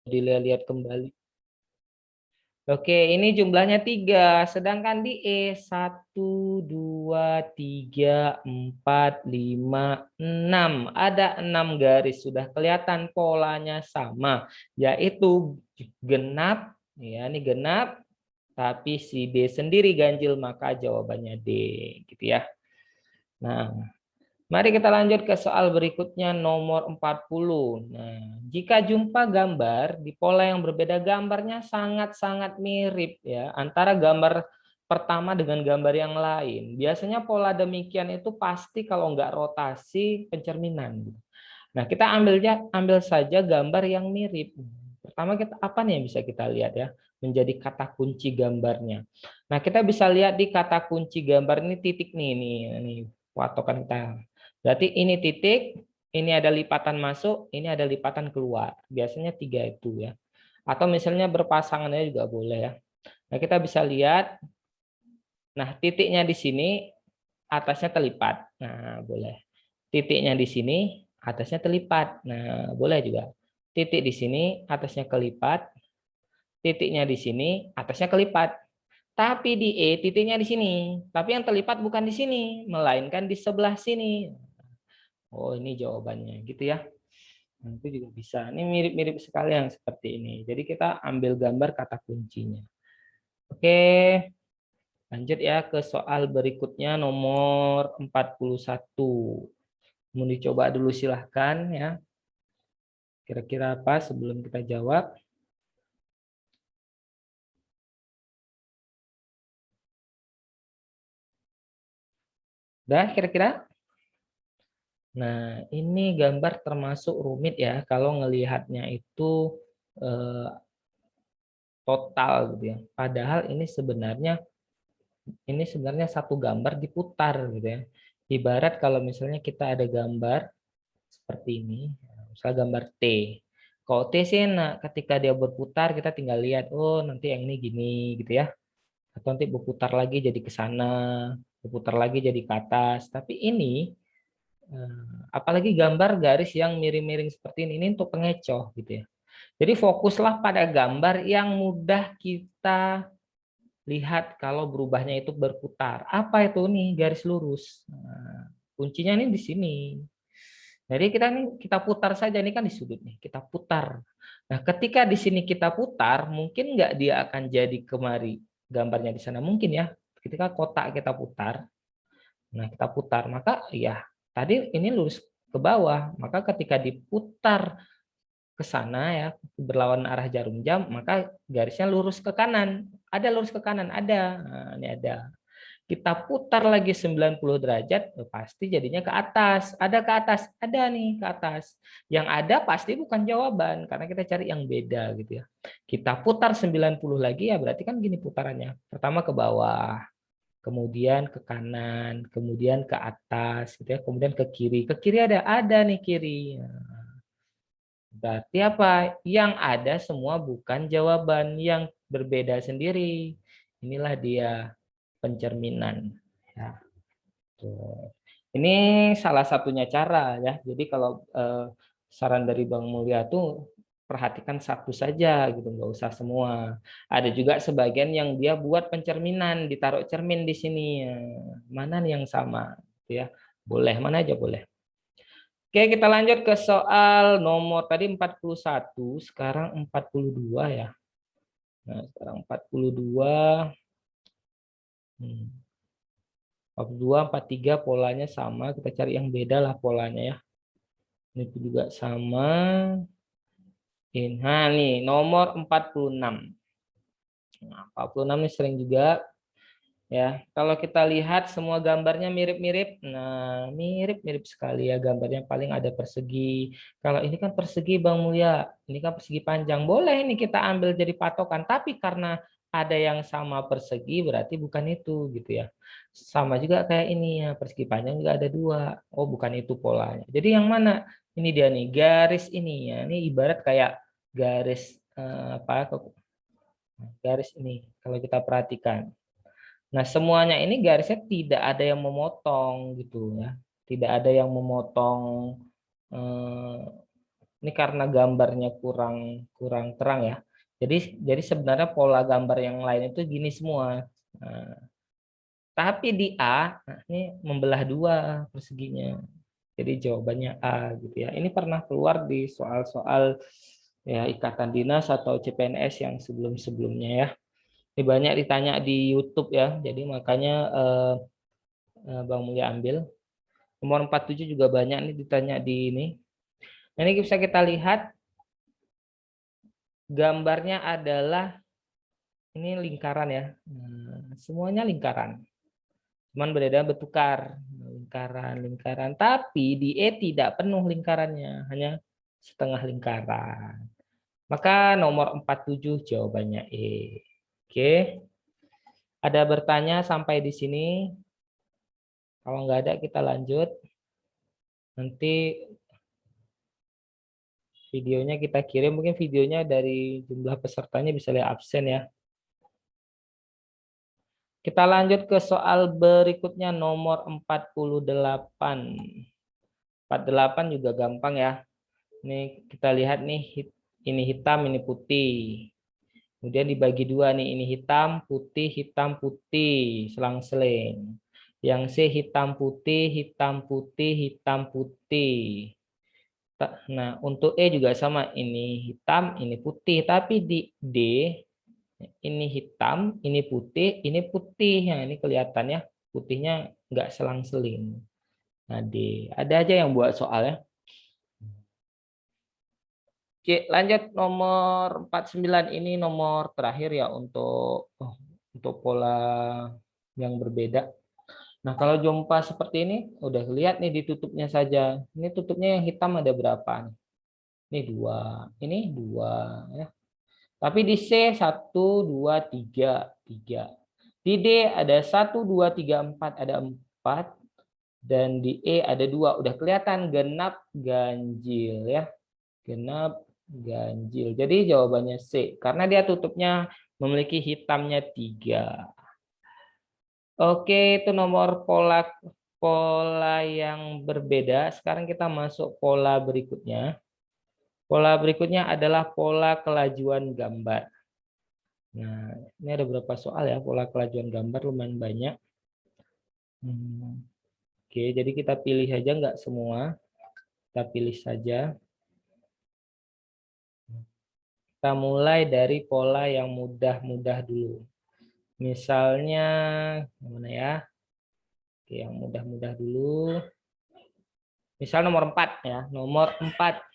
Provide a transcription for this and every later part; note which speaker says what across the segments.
Speaker 1: dilihat kembali. Oke, ini jumlahnya 3, sedangkan di E 1, 2, 3, 4, 5, 6. Ada 6 garis, sudah kelihatan polanya sama, yaitu genap, ya ini genap, tapi si D sendiri ganjil, maka jawabannya D, gitu ya. Nah, mari kita lanjut ke soal berikutnya nomor 40. Nah, jika jumpa gambar di pola yang berbeda, gambarnya sangat-sangat mirip ya antara gambar pertama dengan gambar yang lain. Biasanya pola demikian itu pasti kalau nggak rotasi pencerminan. Nah, kita ambil saja gambar yang mirip. Pertama kita apa nih yang bisa kita lihat ya? Menjadi kata kunci gambarnya. Nah, kita bisa lihat di kata kunci gambar ini titik nih, ini patokan kita. Berarti ini titik, ini ada lipatan masuk, ini ada lipatan keluar. Biasanya 3 itu ya. Atau misalnya berpasangannya juga boleh ya. Nah, kita bisa lihat, nah titiknya di sini, atasnya terlipat. Nah, boleh. Titiknya di sini, atasnya terlipat. Nah, boleh juga. Titik di sini, atasnya kelipat. Titiknya di sini, atasnya kelipat. Tapi di E, titiknya di sini. Tapi yang terlipat bukan di sini, melainkan di sebelah sini. Oh, ini jawabannya, gitu ya. Nah, itu juga bisa. Ini mirip-mirip sekali yang seperti ini. Jadi kita ambil gambar kata kuncinya. Oke, lanjut ya ke soal berikutnya nomor 41. Mau dicoba dulu silahkan ya. Kira-kira apa sebelum kita jawab? Udah kira-kira? Nah, ini gambar termasuk rumit ya kalau ngelihatnya itu eh, total gitu ya. Padahal ini sebenarnya satu gambar diputar gitu ya. Ibarat kalau misalnya kita ada gambar seperti ini, misalnya gambar T. Kalau T sih nah, ketika dia berputar kita tinggal lihat, oh nanti yang ini gini gitu ya. Atau nanti berputar lagi jadi ke sana, berputar lagi jadi ke atas. Tapi ini apalagi gambar garis yang miring-miring seperti ini untuk pengecoh gitu ya. Jadi fokuslah pada gambar yang mudah kita lihat kalau berubahnya itu berputar. Apa itu nih garis lurus? Nah, kuncinya ini di sini. Jadi kita putar saja ini kan di sudut nih, kita putar. Nah, ketika di sini kita putar, mungkin nggak dia akan jadi kemari gambarnya di sana mungkin ya. Ketika kotak kita putar, nah kita putar, maka ya tadi ini lurus ke bawah, maka ketika diputar ke sana ya berlawan arah jarum jam, maka garisnya lurus ke kanan. Ada lurus ke kanan, ada. Nah, ini ada. Kita putar lagi 90 derajat, pasti jadinya ke atas. Ada ke atas, ada nih ke atas. Yang ada pasti bukan jawaban, karena kita cari yang beda gitu ya. Kita putar 90 lagi, ya berarti kan gini putarannya. Pertama ke bawah, kemudian ke kanan, kemudian ke atas, gitu ya. Kemudian ke kiri. Ke kiri ada nih kiri. Berarti apa? Yang ada semua bukan jawaban, yang berbeda sendiri. Inilah dia pencerminan. Ya. Tuh. Ini salah satunya cara ya. Jadi kalau saran dari Bang Mulya tuh perhatikan satu saja gitu, nggak usah semua. Ada juga sebagian yang dia buat pencerminan, ditaruh cermin di sini. Mana nih yang sama? Gitu ya. Boleh, mana aja boleh. Oke, kita lanjut ke soal nomor tadi 41, sekarang 42 ya. Nah, sekarang 42. Hmm. 42, 43 polanya sama, kita cari yang beda lah polanya ya. Ini juga sama. Nah, nih nomor 46. Nah, 46 ini sering juga ya. Kalau kita lihat semua gambarnya mirip-mirip. Nah, mirip-mirip sekali ya gambarnya, paling ada persegi. Kalau ini kan persegi Bang Mulya, ini kan persegi panjang. Boleh ini kita ambil jadi patokan, tapi karena ada yang sama persegi berarti bukan itu gitu ya. Sama juga kayak ini ya, persegi panjang juga ada 2. Oh, bukan itu polanya. Jadi yang mana? Ini dia nih, garis ini ya. Ini ibarat kayak garis apa? Garis ini kalau kita perhatikan. Nah, semuanya ini garisnya tidak ada yang memotong gitu ya. Tidak ada yang memotong eh, Ini karena gambarnya kurang terang ya. Jadi sebenarnya pola gambar yang lain itu gini semua. Nah, tapi di A, nah ini membelah dua perseginya. Jadi jawabannya A gitu ya. Ini pernah keluar di soal-soal ya ikatan dinas atau CPNS yang sebelum-sebelumnya ya. Ini banyak ditanya di YouTube ya. Jadi makanya Bang Mulya ambil. Nomor 47 juga banyak nih ditanya di ini. Nah, ini bisa kita lihat gambarnya adalah ini lingkaran ya. Nah, semuanya lingkaran. Cuman berbeda bertukar. Lingkaran. Tapi di E tidak penuh lingkarannya. Hanya setengah lingkaran. Maka nomor 47 jawabannya E. Oke. Ada bertanya sampai di sini? Kalau nggak ada kita lanjut. Nanti videonya kita kirim. Mungkin videonya dari jumlah pesertanya bisa lihat absen ya. Kita lanjut ke soal berikutnya nomor 48. 48 juga gampang ya. Ini kita lihat nih, ini hitam, ini putih. Kemudian dibagi dua nih, ini hitam, putih, selang-seling. Yang C hitam, putih, hitam, putih. Nah, untuk E juga sama, ini hitam, ini putih. Tapi di D, ini hitam, ini putih, ini putih. Nah, ini kelihatannya putihnya nggak selang-seling. Nah, D. Ada aja yang buat soalnya. Oke, lanjut nomor 49 ini nomor terakhir ya untuk pola yang berbeda. Nah, kalau jumpa seperti ini udah lihat nih ditutupnya saja. Ini tutupnya yang hitam ada berapa nih? Ini dua, ini dua ya. Tapi di C 1, 2, 3. Di D ada 1, 2, 3, 4 ada 4 dan di E ada 2. Udah kelihatan genap ganjil ya. Genap ganjil. Jadi jawabannya C. Karena dia tutupnya memiliki hitamnya 3. Oke, itu nomor pola pola yang berbeda. Sekarang kita masuk pola berikutnya. Pola berikutnya adalah pola kelajuan gambar. Nah, ini ada beberapa soal ya, pola kelajuan gambar lumayan banyak. Oke, jadi kita pilih saja nggak semua. Kita pilih saja. Kita mulai dari pola yang mudah-mudah dulu. Misalnya, mana ya? Oke, yang mudah-mudah dulu. Misal nomor 4 ya, nomor 4.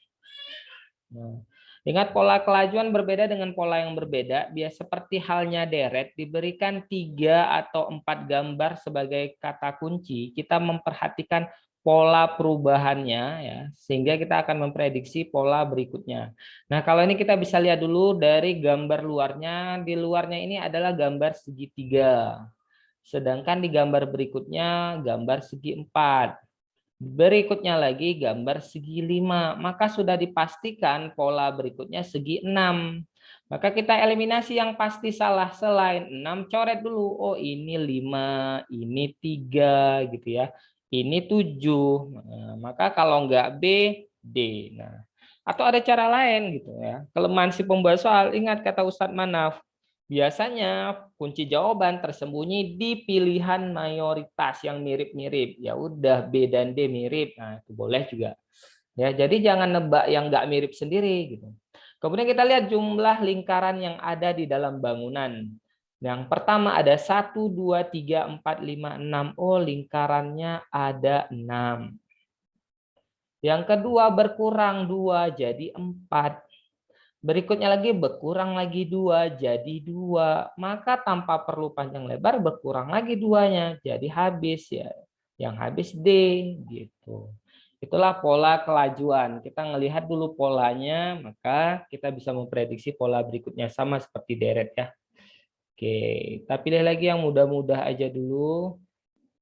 Speaker 1: Nah, ingat pola kelajuan berbeda dengan pola yang berbeda. Biasa seperti halnya deret, diberikan 3 atau 4 gambar sebagai kata kunci. Kita memperhatikan pola perubahannya ya, sehingga kita akan memprediksi pola berikutnya. Nah, kalau ini kita bisa lihat dulu dari gambar luarnya. Di luarnya ini adalah gambar segitiga. Sedangkan di gambar berikutnya gambar segi 4. Berikutnya lagi gambar segi 5. Maka sudah dipastikan pola berikutnya segi 6. Maka kita eliminasi yang pasti salah. Selain 6 coret dulu. Oh, ini 5, ini 3 gitu ya. Ini 7. Nah, maka kalau enggak B, D. Nah, atau ada cara lain gitu ya. Kelemahan si pembuat soal, ingat kata Ustadz Manaf, biasanya kunci jawaban tersembunyi di pilihan mayoritas yang mirip-mirip. Ya udah B dan D mirip. Nah, itu boleh juga. Ya, jadi jangan nebak yang nggak mirip sendiri gitu. Kemudian kita lihat jumlah lingkaran yang ada di dalam bangunan. Yang pertama ada 1, 2, 3, 4, 5, 6. Oh, lingkarannya ada 6. Yang kedua berkurang 2 jadi 4. Berikutnya lagi berkurang lagi 2 jadi 2. Maka tanpa perlu panjang lebar berkurang lagi 2-nya jadi habis ya. Yang habis D gitu. Itulah pola kelajuan. Kita melihat dulu polanya, maka kita bisa memprediksi pola berikutnya sama seperti deret ya. Oke, kita pilih lagi yang mudah-mudah aja dulu.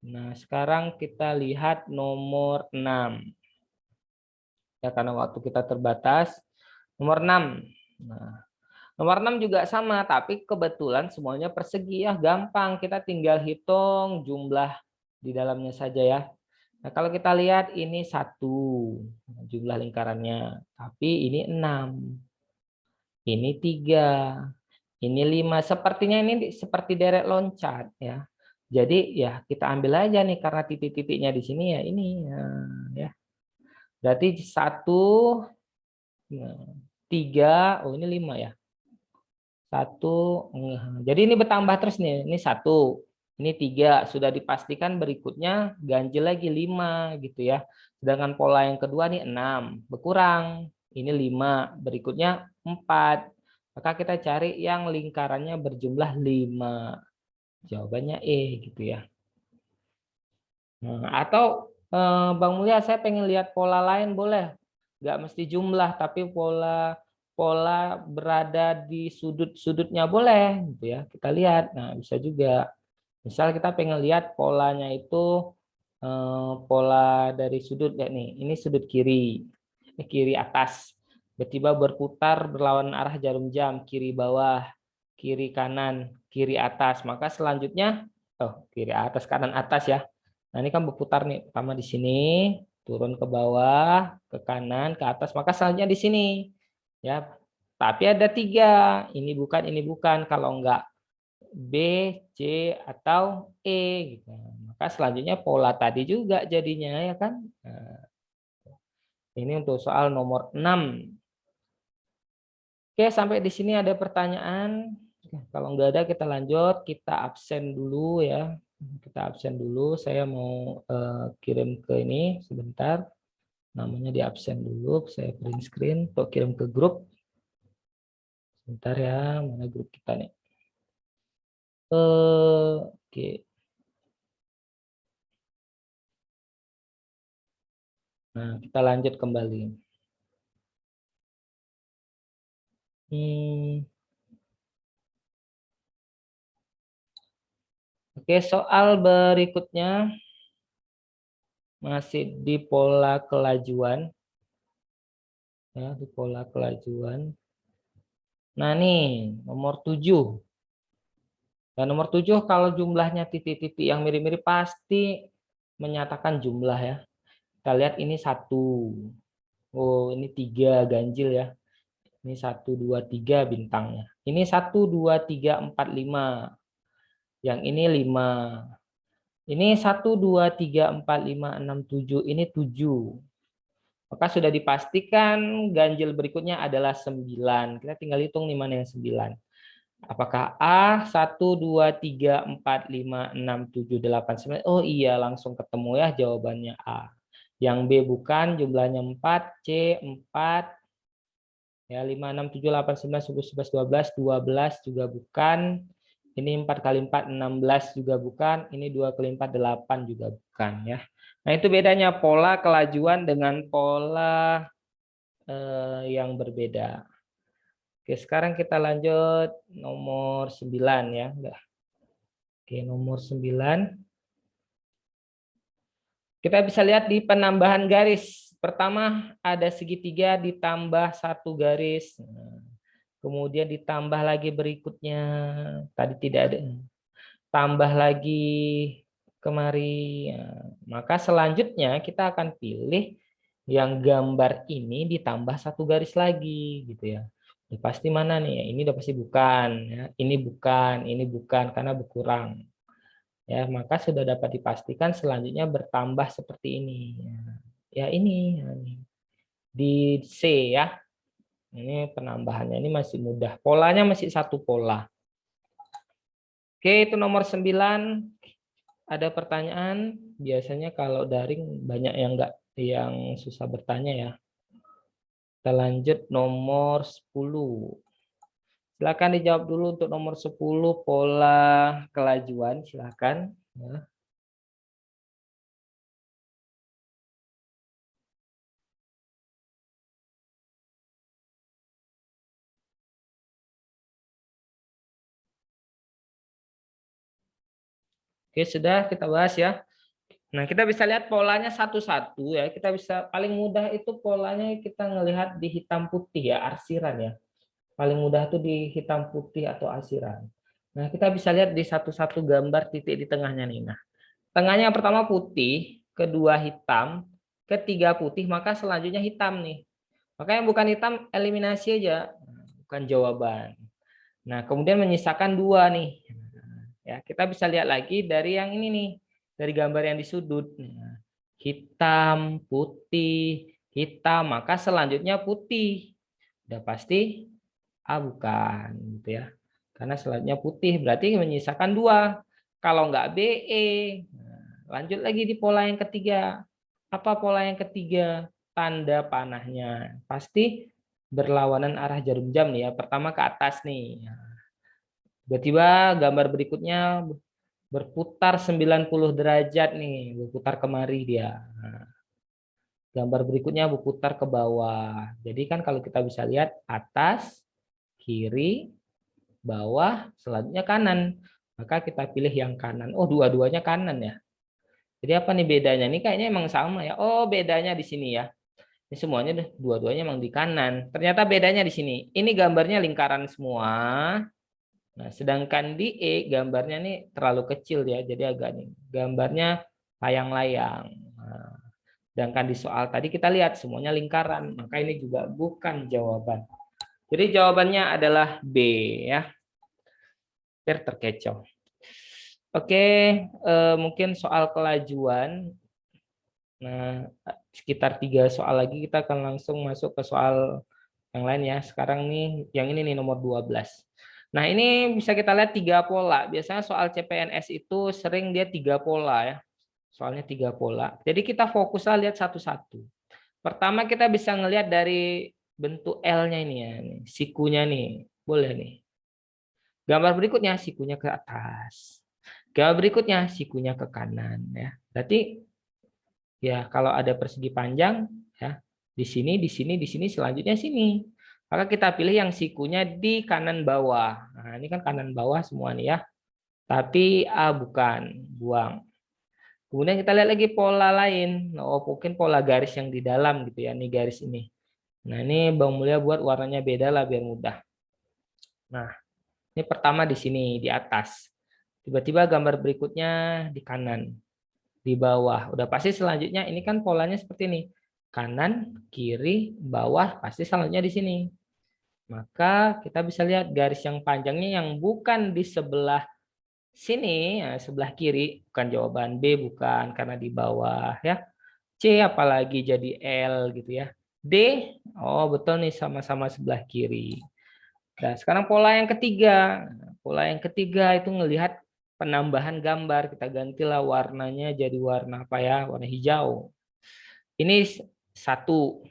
Speaker 1: Nah, sekarang kita lihat nomor 6. Ya, karena waktu kita terbatas. Nomor 6. Nah, nomor 6 juga sama, tapi kebetulan semuanya persegi ya, gampang. Kita tinggal hitung jumlah di dalamnya saja ya. Nah, kalau kita lihat ini 1 jumlah lingkarannya, tapi ini 6, ini 3, ini 5. Sepertinya ini seperti deret loncat ya. Jadi ya kita ambil aja nih karena titik-titiknya di sini ya ini ya. Berarti 1, 3, oh ini 5 ya. 1, jadi ini bertambah terus nih. Ini 1, ini 3. Sudah dipastikan berikutnya ganjil lagi 5 gitu ya. Sedangkan pola yang kedua nih 6, berkurang. Ini 5, berikutnya 4. Maka kita cari yang lingkarannya berjumlah 5. Jawabannya E gitu ya. Atau Bang Mulya, saya pengen lihat pola lain boleh? Nggak mesti jumlah, tapi pola pola berada di sudut-sudutnya boleh gitu ya. Kita lihat. Nah, bisa juga. Misal kita pengen lihat polanya itu pola dari sudut ya nih. Ini sudut kiri. Kiri atas. Tiba-tiba berputar berlawan arah jarum jam, kiri bawah, kiri kanan, kiri atas. Maka selanjutnya kiri atas, kanan atas ya. Nah, ini kan berputar nih, pertama di sini, turun ke bawah, ke kanan, ke atas, maka selanjutnya di sini. Ya. Tapi ada 3, ini bukan. Kalau enggak B, C, atau E. Gitu. Maka selanjutnya pola tadi juga jadinya, ya kan? Nah, ini untuk soal nomor 6. Oke, sampai di sini ada pertanyaan. Kalau enggak ada, kita lanjut. Kita absen dulu ya. Kita absen dulu. Saya mau kirim ke ini sebentar. Namanya di absen dulu. Saya print screen untuk kirim ke grup. Sebentar ya. Mana grup kita nih? Oke. Nah, kita lanjut kembali. Oke, soal berikutnya masih di pola kelajuan. Ya, di pola kelajuan. Nah, nih nomor 7. Dan nomor 7 kalau jumlahnya titik-titik yang mirip-mirip pasti menyatakan jumlah ya. Kita lihat ini 1. Oh, ini 3 ganjil ya. Ini 1, 2, 3 bintangnya. Ini 1, 2, 3, 4, 5. Yang ini 5. Ini 1, 2, 3, 4, 5, 6, 7. Ini 7. Maka sudah dipastikan ganjil berikutnya adalah 9. Kita tinggal hitung nih mana yang 9. Apakah A 1, 2, 3, 4, 5, 6, 7, 8, 9? Oh iya, langsung ketemu ya jawabannya A. Yang B bukan, jumlahnya 4, C 4, ya 5, 6, 7, 8, 9, 10, 11, 12, 12 juga bukan. Ini 4 kali 4, 16 juga bukan. Ini 2 kali 4, 8 juga bukan ya. Nah itu bedanya pola kelajuan dengan pola yang berbeda. Oke, sekarang kita lanjut nomor 9 ya. Oke, nomor 9. Kita bisa lihat di penambahan garis. Pertama ada segitiga ditambah 1 garis. Kemudian ditambah lagi berikutnya. Tadi tidak ada. Tambah lagi kemari. Maka selanjutnya kita akan pilih yang gambar ini ditambah 1 garis lagi gitu ya. Pasti mana nih? Ini udah pasti bukan ya. Ini bukan karena berkurang. Ya, maka sudah dapat dipastikan selanjutnya bertambah seperti ini. Ya ini di C ya. Ini penambahannya ini masih mudah. Polanya masih 1 pola. Oke, itu nomor 9. Ada pertanyaan? Biasanya kalau daring banyak yang susah bertanya ya. Kita lanjut nomor 10. Silakan dijawab dulu untuk nomor 10 pola kelajuan, silakan. Ya. Oke, sudah kita bahas ya. Nah, kita bisa lihat polanya satu-satu ya. Kita bisa paling mudah itu polanya kita ngelihat di hitam putih ya, arsiran ya. Paling mudah itu di hitam putih atau arsiran. Nah, kita bisa lihat di satu-satu gambar titik di tengahnya nih. Nah, tengahnya yang pertama putih, kedua hitam, ketiga putih, maka selanjutnya hitam nih. Maka yang bukan hitam eliminasi aja, bukan jawaban. Nah, kemudian menyisakan dua nih. Ya, kita bisa lihat lagi dari yang ini nih, dari gambar yang di sudut. Nah, hitam, putih, hitam, maka selanjutnya putih. Udah pasti A bukan, gitu ya. Karena selanjutnya putih, berarti menyisakan dua. Kalau nggak B, E. Nah, lanjut lagi di pola yang ketiga. Apa pola yang ketiga? Tanda panahnya. Pasti berlawanan arah jarum jam nih ya. Pertama ke atas nih. Tiba-tiba gambar berikutnya berputar 90 derajat nih, berputar kemari dia. Nah, gambar berikutnya berputar ke bawah. Jadi kan kalau kita bisa lihat atas, kiri, bawah, selanjutnya kanan. Maka kita pilih yang kanan. Oh, dua-duanya kanan ya. Jadi apa nih bedanya? Ini kayaknya emang sama ya. Oh, bedanya di sini ya. Ini semuanya dua-duanya emang di kanan. Ternyata bedanya di sini. Ini gambarnya lingkaran semua. Nah, sedangkan di E gambarnya nih terlalu kecil ya, jadi agak nih gambarnya layang-layang. Nah, sedangkan di soal tadi kita lihat semuanya lingkaran, maka ini juga bukan jawaban. Jadi jawabannya adalah B ya, biar terkecoh. Oke, mungkin soal kelajuan. Nah, sekitar 3 soal lagi kita akan langsung masuk ke soal yang lain ya. Sekarang nih yang ini nih nomor 12. Nah, ini bisa kita lihat 3 pola. Biasanya soal CPNS itu sering dia 3 pola ya. Soalnya 3 pola. Jadi kita fokuslah lihat satu-satu. Pertama kita bisa ngelihat dari bentuk L-nya ini ya, sikunya nih. Boleh nih. Gambar berikutnya sikunya ke atas. Gambar berikutnya sikunya ke kanan ya. Berarti ya kalau ada persegi panjang ya di sini, di sini, di sini, selanjutnya sini. Maka kita pilih yang sikunya di kanan bawah. Nah, ini kan kanan bawah semua nih ya. Tapi A bukan, buang. Kemudian kita lihat lagi pola lain. Oh, mungkin pola garis yang di dalam gitu ya. Ini garis ini. Nah, ini Bang Mulia buat warnanya beda lah biar mudah. Nah, ini pertama di sini, di atas. Tiba-tiba gambar berikutnya di kanan, di bawah. Udah pasti selanjutnya ini kan polanya seperti ini. Kanan, kiri, bawah, pasti selanjutnya di sini. Maka kita bisa lihat garis yang panjangnya yang bukan di sebelah sini, ya, sebelah kiri, bukan jawaban B, bukan karena di bawah ya. C apalagi jadi L gitu ya. D, oh betul nih sama-sama sebelah kiri. Nah, sekarang pola yang ketiga. Pola yang ketiga itu ngelihat penambahan gambar. Kita gantilah warnanya jadi warna apa ya? Warna hijau. Ini satu.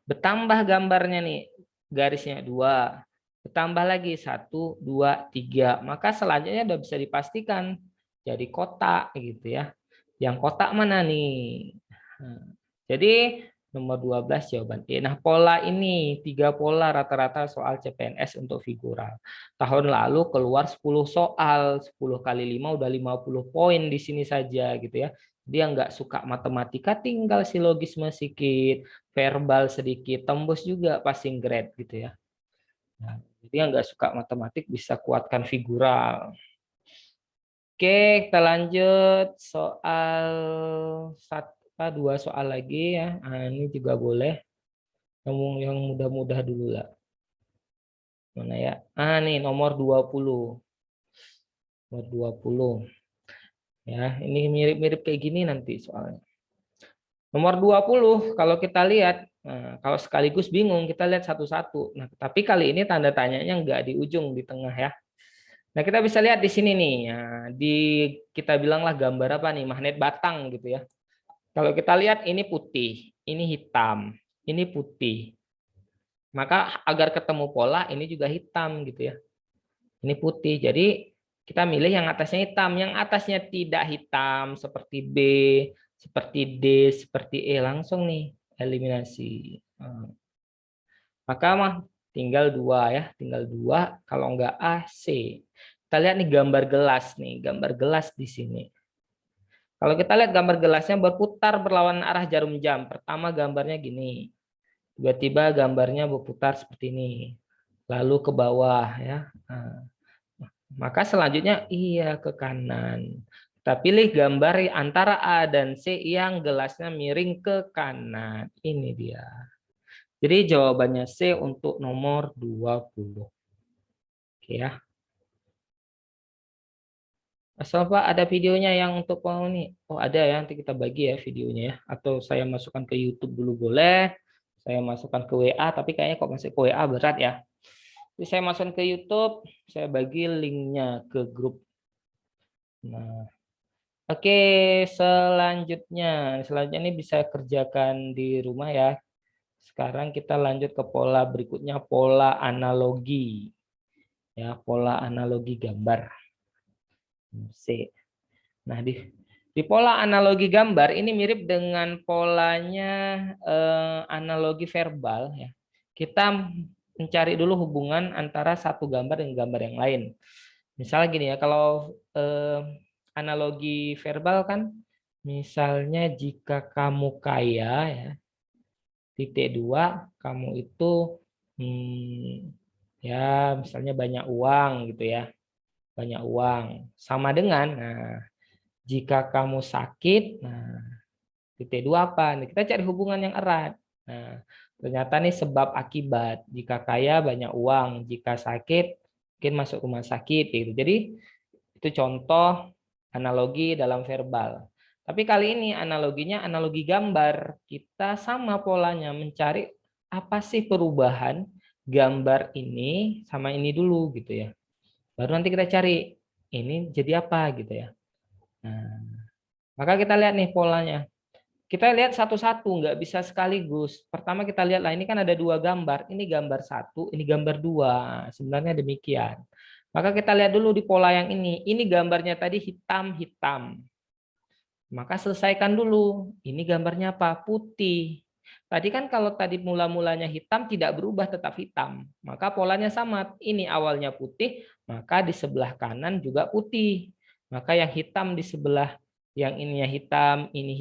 Speaker 1: Bertambah gambarnya nih. Garisnya dua. Bertambah lagi satu, dua, tiga. Maka selanjutnya udah bisa dipastikan jadi kotak gitu ya. Yang kotak mana nih? Nah, jadi nomor 12 jawaban E. Nah, pola ini 3 pola rata-rata soal CPNS untuk figural. Tahun lalu keluar 10 soal, 10 kali 5 udah 50 poin di sini saja gitu ya. Dia nggak suka matematika, tinggal silogisme sedikit, verbal sedikit, tembus juga passing grade gitu ya. Nah, jadi yang nggak suka matematik bisa kuatkan figural. Oke, kita lanjut soal dua soal lagi ya. Nah, ini juga boleh. Ngomong yang mudah-mudah dulu lah. Mana ya? Ah, nih nomor 20. Nomor 20. Ya, ini mirip-mirip kayak gini nanti soalnya. Nomor 20 kalau kita lihat, nah, kalau sekaligus bingung kita lihat satu-satu. Nah, tapi kali ini tanda tanyanya nggak di ujung, di tengah ya. Nah, kita bisa lihat di sini nih. Ya, kita bilanglah gambar apa nih? Magnet batang gitu ya. Kalau kita lihat ini putih, ini hitam, ini putih. Maka agar ketemu pola ini juga hitam gitu ya. Ini putih. Jadi kita milih yang atasnya hitam, yang atasnya tidak hitam seperti B, seperti D, seperti E langsung nih eliminasi. Maka mah tinggal dua ya, tinggal dua. Kalau enggak A, C. Kita lihat nih gambar gelas nih, gambar gelas di sini. Kalau kita lihat gambar gelasnya berputar berlawanan arah jarum jam. Pertama gambarnya gini. Tiba-tiba gambarnya berputar seperti ini. Lalu ke bawah ya. Nah, maka selanjutnya iya ke kanan. Kita Kita pilih gambar antara A dan C yang gelasnya miring ke kanan. Ini dia. Jadi jawabannya C untuk nomor 20. Oke ya. Asal Pak ada videonya yang untuk mau nih. Oh ada ya, nanti kita bagi ya videonya ya. Atau saya masukkan ke YouTube dulu boleh. Saya masukkan ke WA, tapi kayaknya kok masuk ke WA berat ya. Jadi saya masukkan ke YouTube, saya bagi linknya ke grup. Nah, oke, selanjutnya ini bisa kerjakan di rumah ya. Sekarang kita lanjut ke pola berikutnya, pola analogi. Ya, pola analogi gambar. C. Nah, di pola analogi gambar ini mirip dengan polanya analogi verbal ya. Kita mencari dulu hubungan antara satu gambar dengan gambar yang lain. Misalnya gini ya, kalau analogi verbal kan, misalnya jika kamu kaya ya, titik dua, kamu itu ya misalnya banyak uang gitu ya, banyak uang. Sama dengan, nah, jika kamu sakit, nah titik dua apa? Nah, kita cari hubungan yang erat. Nah, ternyata nih sebab akibat. Jika kaya banyak uang, jika sakit mungkin masuk rumah sakit gitu. Jadi itu contoh analogi dalam verbal. Tapi kali ini analoginya analogi gambar. Kita sama polanya mencari apa sih perubahan gambar ini sama ini dulu gitu ya. Baru nanti kita cari ini jadi apa gitu ya. Nah, maka kita lihat nih polanya. Kita lihat satu-satu, nggak bisa sekaligus. Pertama kita lihat lah, ini kan ada dua gambar. Ini gambar satu, ini gambar dua. Sebenarnya demikian. Maka kita lihat dulu di pola yang ini. Ini gambarnya tadi hitam-hitam. Maka selesaikan dulu. Ini gambarnya apa? Putih. Tadi kan kalau tadi mula-mulanya hitam tidak berubah tetap hitam. Maka polanya sama. Ini awalnya putih, maka di sebelah kanan juga putih. Maka yang hitam di sebelah yang ininya hitam, ini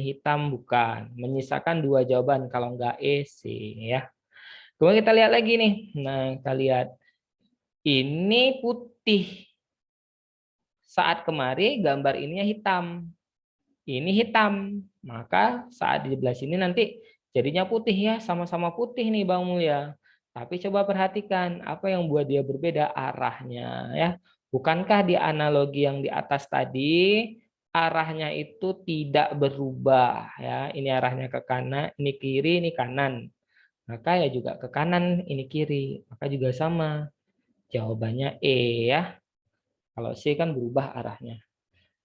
Speaker 1: hitam bukan. Menyisakan dua jawaban kalau enggak E, C ya. Kemudian kita lihat lagi nih. Nah, kita lihat ini putih. Saat kemari gambar ininya hitam. Ini hitam. Maka saat di sebelah sini nanti jadinya putih ya, sama-sama putih nih Bang Mulya. Tapi coba perhatikan apa yang buat dia berbeda arahnya ya. Bukankah di analogi yang di atas tadi arahnya itu tidak berubah ya. Ini arahnya ke kanan, ini kiri, ini kanan. Maka ya juga ke kanan, ini kiri. Maka juga sama. Jawabannya E ya. Kalau C kan berubah arahnya.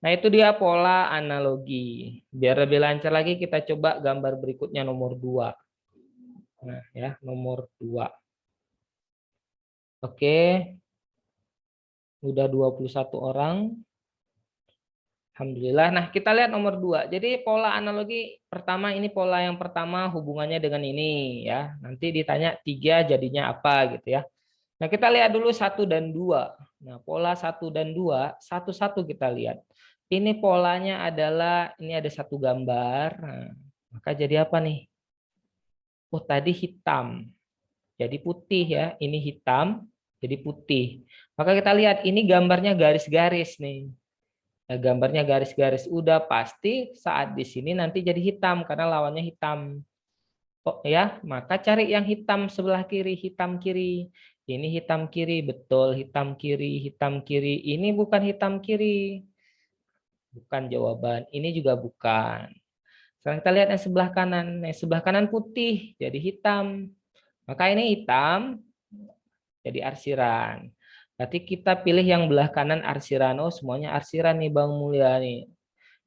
Speaker 1: Nah, itu dia pola analogi. Biar lebih lancar lagi, kita coba gambar berikutnya nomor 2. Nah, ya, nomor 2. Oke, udah 21 orang. Alhamdulillah. Nah, kita lihat nomor 2. Jadi pola analogi pertama, ini pola yang pertama hubungannya dengan ini ya. Nanti ditanya 3 jadinya apa gitu ya. Nah, kita lihat dulu 1 dan 2. Nah, pola 1 dan 2, satu-satu kita lihat. Ini polanya adalah, ini ada satu gambar. Nah, maka jadi apa nih? Oh, tadi hitam. Jadi putih ya. Ini hitam, jadi putih. Maka kita lihat, ini gambarnya garis-garis nih. Nah, gambarnya garis-garis. Udah pasti saat di sini nanti jadi hitam, karena lawannya hitam. Oh ya, maka cari yang hitam sebelah kiri, hitam kiri. Ini hitam kiri, betul, hitam kiri, hitam kiri. Ini bukan hitam kiri. Bukan jawaban. Ini juga bukan. Sekarang kita lihat yang sebelah kanan. Yang sebelah kanan putih, jadi hitam. Maka ini hitam, jadi arsiran. Berarti kita pilih yang belah kanan arsiran. Oh, semuanya arsiran nih Bang Mulya nih.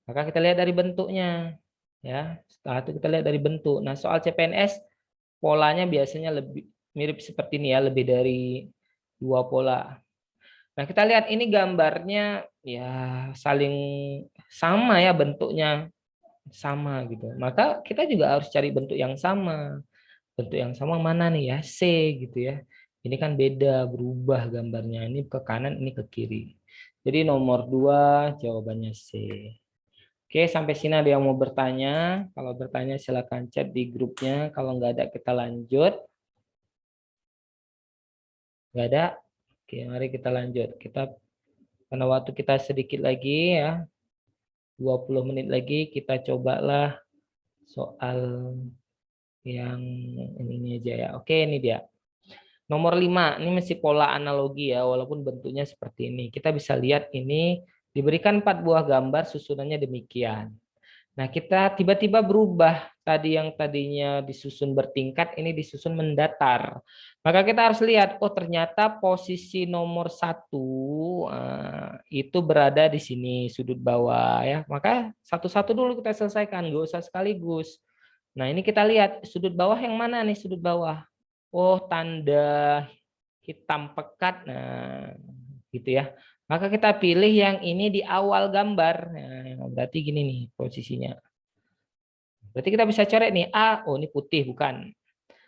Speaker 1: Maka kita lihat dari bentuknya. Ya, setelah itu kita lihat dari bentuk. Nah, soal CPNS polanya biasanya lebih mirip seperti ini ya, lebih dari 2 pola. Nah, kita lihat ini gambarnya ya saling sama ya bentuknya, sama gitu. Maka kita juga harus cari bentuk yang sama. Bentuk yang sama mana nih ya? C gitu ya. Ini kan beda, berubah gambarnya. Ini ke kanan, ini ke kiri. Jadi nomor 2 jawabannya C. Oke, sampai sini ada yang mau bertanya? Kalau bertanya silakan chat di grupnya. Kalau nggak ada kita lanjut. Nggak ada? Oke, mari kita lanjut. Karena waktu kita sedikit lagi ya. 20 menit lagi kita cobalah soal yang ini aja ya. Oke, ini dia. Nomor 5, ini masih pola analogi ya, walaupun bentuknya seperti ini. Kita bisa lihat ini diberikan 4 buah gambar, susunannya demikian. Nah, kita tiba-tiba berubah. Tadi yang tadinya disusun bertingkat, ini disusun mendatar. Maka kita harus lihat, oh ternyata posisi nomor 1 itu berada di sini, sudut bawah ya. Maka satu-satu dulu kita selesaikan, nggak usah sekaligus. Nah, ini kita lihat sudut bawah yang mana nih sudut bawah? Oh, tanda hitam pekat. Nah, gitu ya. Maka kita pilih yang ini di awal gambar. Nah, berarti gini nih posisinya. Berarti kita bisa coret nih. A, oh ini putih bukan.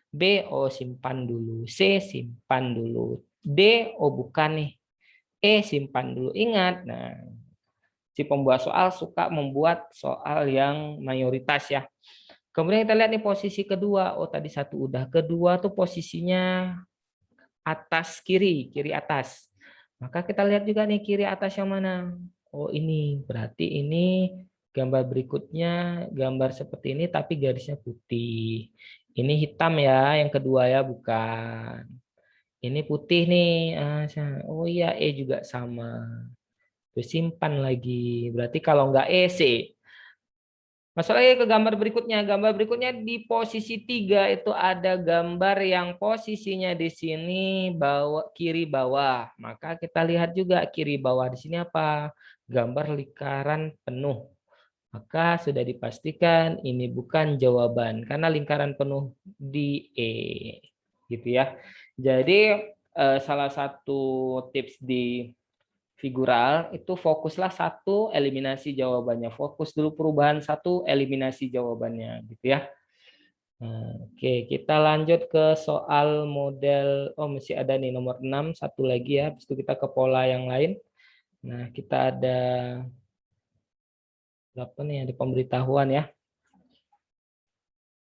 Speaker 1: B, oh simpan dulu. C, simpan dulu. D, oh bukan nih. E, simpan dulu. Ingat, nah si pembuat soal suka membuat soal yang mayoritas ya. Kemudian kita lihat nih posisi kedua. Oh tadi satu udah. Kedua tuh posisinya atas kiri, kiri atas. Maka kita lihat juga nih kiri atas yang mana. Oh ini, berarti ini gambar berikutnya gambar seperti ini tapi garisnya putih. Ini hitam ya, yang kedua ya bukan. Ini putih nih. Oh iya, E juga sama. Terus simpan lagi. Berarti kalau nggak E, C. Masuk lagi ke gambar berikutnya. Gambar berikutnya di posisi 3 itu ada gambar yang posisinya di sini kiri bawah. Maka kita lihat juga kiri bawah di sini apa? Gambar lingkaran penuh. Maka sudah dipastikan ini bukan jawaban karena lingkaran penuh di E. Gitu ya. Jadi salah satu tips di figural itu fokuslah satu, eliminasi jawabannya. Fokus dulu perubahan satu, eliminasi jawabannya, gitu ya. Nah, oke, kita lanjut ke soal model. Oh, masih ada nih nomor 6, satu lagi ya. Habis itu kita ke pola yang lain. Nah, kita ada berapa nih? Ada pemberitahuan ya.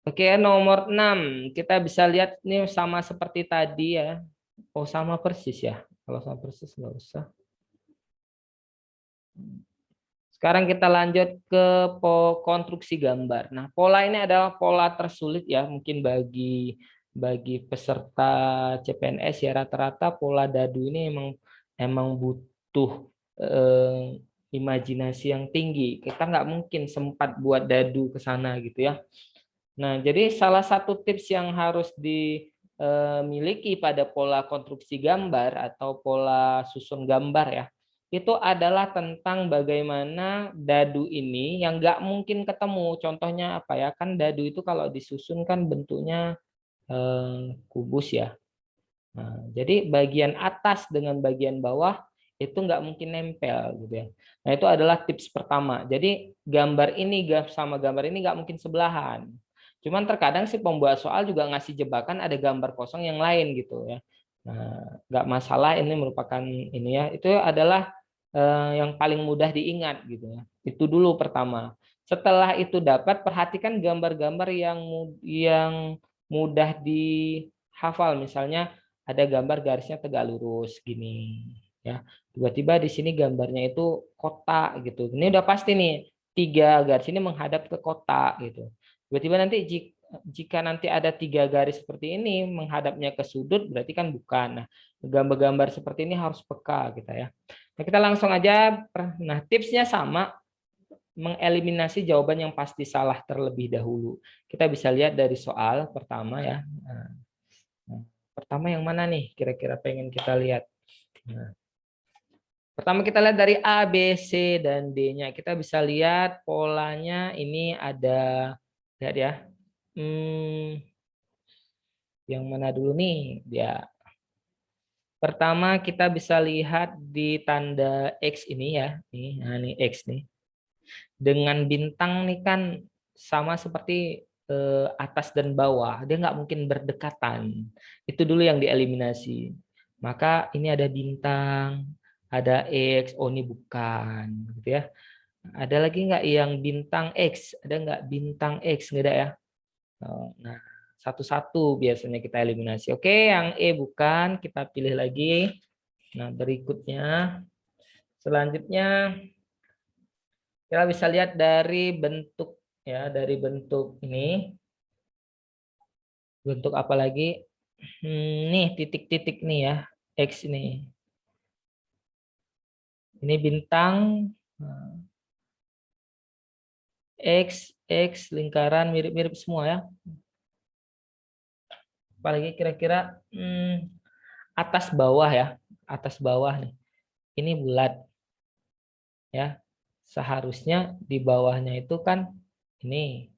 Speaker 1: Oke, nomor 6. Kita bisa lihat nih sama seperti tadi ya. Oh, sama persis ya. Kalau sama persis nggak usah. Sekarang kita lanjut ke konstruksi gambar. Nah, pola ini adalah pola tersulit ya, mungkin bagi peserta CPNS ya rata-rata pola dadu ini emang butuh imajinasi yang tinggi. Kita nggak mungkin sempat buat dadu ke sana gitu ya. Nah, jadi salah satu tips yang harus dimiliki pada pola konstruksi gambar atau pola susun gambar ya, itu adalah tentang bagaimana dadu ini yang nggak mungkin ketemu. Contohnya apa ya? Kan dadu itu kalau disusun kan bentuknya kubus ya. Nah, jadi bagian atas dengan bagian bawah itu nggak mungkin nempel gitu ya. Nah, itu adalah tips pertama. Jadi gambar ini sama gambar ini nggak mungkin sebelahan. Cuman terkadang si pembuat soal juga ngasih jebakan ada gambar kosong yang lain gitu ya. Nah, nggak masalah ini merupakan ini ya. Itu adalah yang paling mudah diingat gitu ya. Itu dulu pertama. Setelah itu dapat perhatikan gambar-gambar yang mudah dihafal. Misalnya ada gambar garisnya tegak lurus gini ya. Tiba-tiba di sini gambarnya itu kotak gitu. Ini udah pasti nih 3 garis ini menghadap ke kotak gitu. Tiba-tiba nanti jika nanti ada 3 garis seperti ini menghadapnya ke sudut berarti kan bukan. Nah, gambar-gambar seperti ini harus peka kita ya. Nah, kita langsung aja. Nah, tipsnya sama, mengeliminasi jawaban yang pasti salah terlebih dahulu. Kita bisa lihat dari soal pertama ya. Nah, pertama yang mana nih kira-kira pengen kita lihat? Nah, pertama kita lihat dari A, B, C, dan D-nya. Kita bisa lihat polanya ini ada, lihat ya. Yang mana dulu nih? Ya, pertama kita bisa lihat di tanda X ini ya. Nah, ini X nih. Dengan bintang nih kan sama seperti atas dan bawah, dia nggak mungkin berdekatan. Itu dulu yang dieliminasi. Maka ini ada bintang, ada X, oh ini bukan, gitu ya. Ada lagi nggak yang bintang X? Ada nggak bintang X? Nggak ada ya. Nah, satu-satu biasanya kita eliminasi. Oke, yang E bukan, kita pilih lagi. Nah, berikutnya, selanjutnya Kita bisa lihat dari bentuk ya, dari bentuk ini. Bentuk apa lagi? Nih titik-titik nih ya, X ini. Ini bintang X lingkaran mirip-mirip semua ya. Apalagi kira-kira atas bawah ya, atas bawah nih. Ini bulat ya. Seharusnya di bawahnya itu kan ini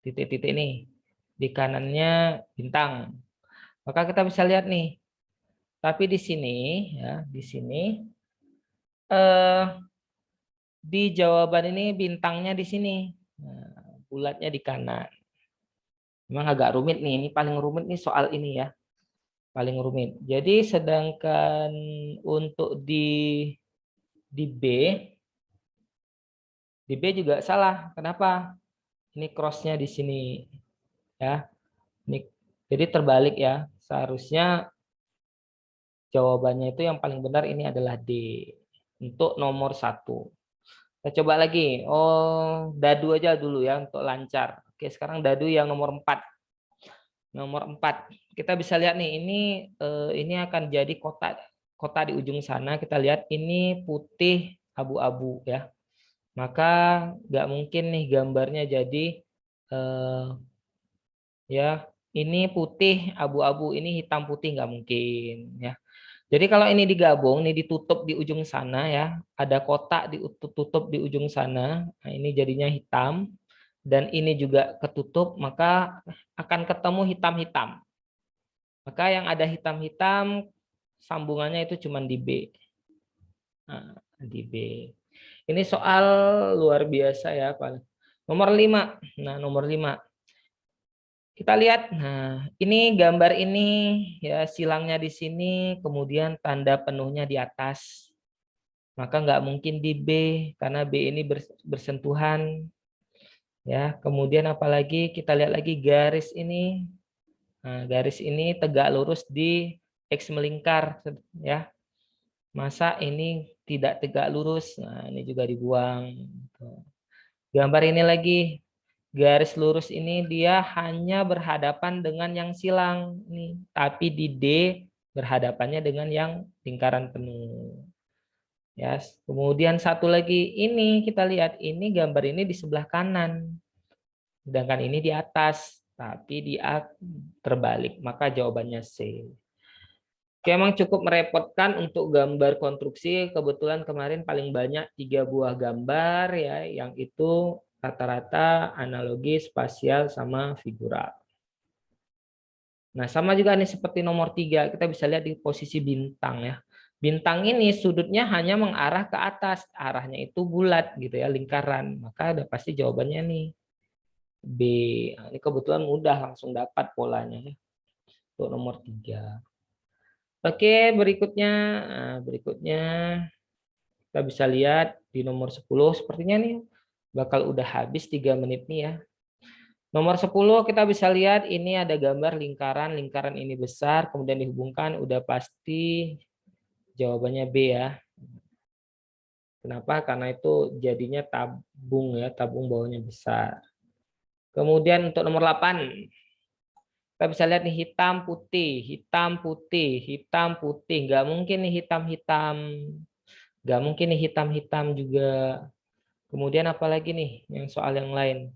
Speaker 1: titik-titik ini. Di kanannya bintang. Maka kita bisa lihat nih. Tapi di sini ya, di sini eh di jawaban ini bintangnya di sini. Nah, bulatnya di kanan. Memang agak rumit nih. Ini paling rumit nih soal ini ya. Paling rumit. Jadi sedangkan untuk di B juga salah. Kenapa? Ini crossnya di sini ya. Ini jadi terbalik ya. Seharusnya jawabannya itu yang paling benar ini adalah D untuk nomor 1. Kita coba lagi. Oh, dadu aja dulu ya untuk lancar. Oke, sekarang dadu yang nomor 4. Nomor 4. Kita bisa lihat nih, ini akan jadi kota di ujung sana. Kita lihat ini putih abu-abu ya. Maka nggak mungkin nih gambarnya jadi ya ini putih abu-abu, ini hitam putih, nggak mungkin ya. Jadi kalau ini digabung, ini ditutup di ujung sana ya, ada kotak ditutup di ujung sana, nah ini jadinya hitam, dan ini juga ketutup, maka akan ketemu hitam-hitam. Maka yang ada hitam-hitam, sambungannya itu cuma di B. Nah, di B. Ini soal luar biasa ya, Pak. Nomor 5. Nah, nomor 5. Kita lihat, nah ini gambar ini ya silangnya di sini, kemudian tanda penuhnya di atas. Maka nggak mungkin di B karena B ini bersentuhan ya. Kemudian apalagi kita lihat lagi garis ini. Nah, garis ini tegak lurus di X melingkar ya. Masa ini tidak tegak lurus? Nah, ini juga dibuang. Gambar ini lagi. Garis lurus ini dia hanya berhadapan dengan yang silang nih, tapi di D berhadapannya dengan yang lingkaran penuh. Ya, kemudian satu lagi ini kita lihat ini gambar ini di sebelah kanan, sedangkan ini di atas, tapi di A terbalik, maka jawabannya C. Oke, emang cukup merepotkan untuk gambar konstruksi. Kebetulan kemarin paling banyak 3 buah gambar ya, yang itu rata-rata analogi, spasial, sama figural. Nah, sama juga nih seperti nomor 3, kita bisa lihat di posisi bintang ya. Bintang ini sudutnya hanya mengarah ke atas, arahnya itu bulat gitu ya, lingkaran. Maka udah pasti jawabannya nih B. Nah, ini kebetulan mudah langsung dapat polanya ya. Untuk nomor 3. Oke, berikutnya. Nah, berikutnya kita bisa lihat di nomor 10, sepertinya nih bakal udah habis 3 menit nih ya. Nomor 10 kita bisa lihat ini ada gambar lingkaran, lingkaran ini besar, kemudian dihubungkan, udah pasti jawabannya B ya. Kenapa? Karena itu jadinya tabung ya, tabung bawahnya besar. Kemudian untuk nomor 8, kita bisa lihat nih hitam putih, hitam putih, hitam putih. Nggak mungkin nih hitam-hitam. Nggak mungkin nih hitam-hitam juga. Kemudian apalagi nih yang soal yang lain.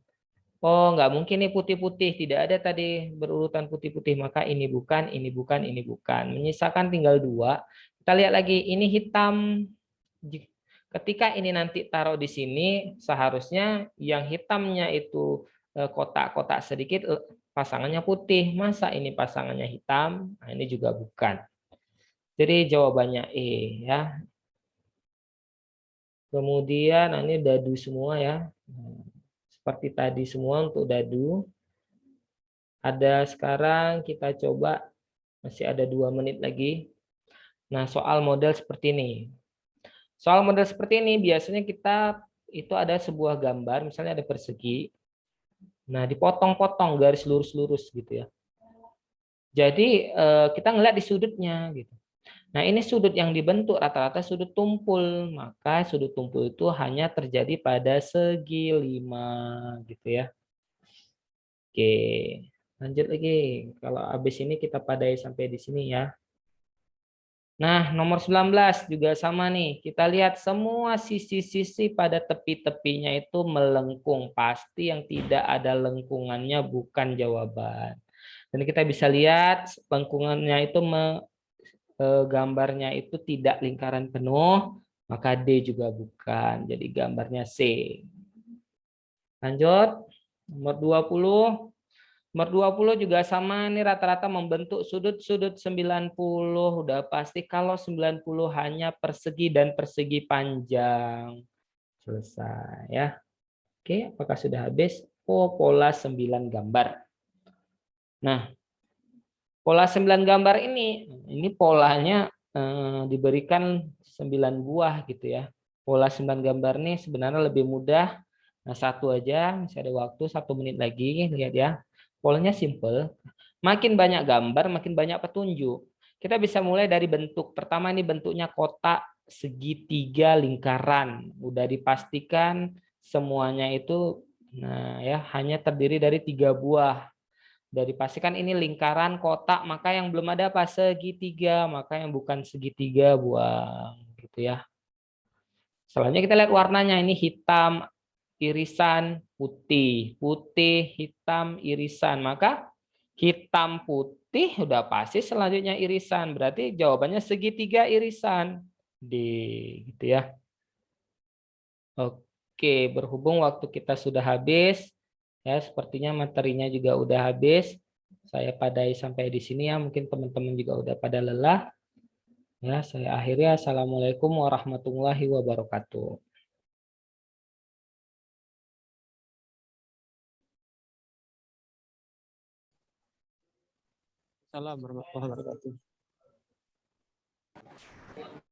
Speaker 1: Oh, nggak mungkin nih putih-putih. Tidak ada tadi berurutan putih-putih. Maka ini bukan, ini bukan, ini bukan. Menyisakan tinggal 2. Kita lihat lagi. Ini hitam. Ketika ini nanti taruh di sini, seharusnya yang hitamnya itu kotak-kotak sedikit, pasangannya putih. Masa ini pasangannya hitam? Nah, ini juga bukan. Jadi jawabannya E ya. Kemudian ini dadu semua ya. Seperti tadi semua untuk dadu. Ada sekarang kita coba, masih ada 2 menit lagi. Nah, soal model seperti ini. Soal model seperti ini biasanya kita itu ada sebuah gambar, misalnya ada persegi. Nah, dipotong-potong garis lurus-lurus gitu ya. Jadi kita ngeliat di sudutnya gitu. Nah, ini sudut yang dibentuk rata-rata sudut tumpul. Maka sudut tumpul itu hanya terjadi pada segi 5 gitu ya. Oke, lanjut lagi. Kalau habis ini kita padai sampai di sini ya. Nah, nomor 19 juga sama nih. Kita lihat semua sisi-sisi pada tepi-tepinya itu melengkung. Pasti yang tidak ada lengkungannya bukan jawaban. Dan kita bisa lihat lengkungannya itu gambarnya itu tidak lingkaran penuh, maka D juga bukan. Jadi gambarnya C. Lanjut. Nomor 20. Nomor 20 juga sama, ini rata-rata membentuk sudut-sudut 90. Udah pasti kalau 90 hanya persegi dan persegi panjang. Selesai ya. Oke, apakah sudah habis? Oh, pola 9 gambar. Nah, pola 9 gambar ini polanya diberikan 9 buah gitu ya. Pola 9 gambar ini sebenarnya lebih mudah. Nah, satu aja, masih ada waktu 1 menit lagi, lihat ya. Polanya simple. Makin banyak gambar, makin banyak petunjuk. Kita bisa mulai dari bentuk. Pertama ini bentuknya kotak segitiga lingkaran. Udah dipastikan semuanya itu nah ya hanya terdiri dari 3 buah. Udah dipastikan ini lingkaran kotak, maka yang belum ada apa segitiga, maka yang bukan segitiga buang gitu ya. Selanjutnya kita lihat warnanya, ini hitam, irisan, putih, putih, hitam, irisan. Maka hitam putih udah pasti, selanjutnya irisan. Berarti jawabannya segitiga irisan. D gitu ya. Oke, berhubung waktu kita sudah habis, ya sepertinya materinya juga udah habis. Saya padai sampai di sini ya. Mungkin teman-teman juga udah pada lelah. Ya, saya akhiri. Assalamualaikum warahmatullahi wabarakatuh.
Speaker 2: Salam warahmatullahi wabarakatuh.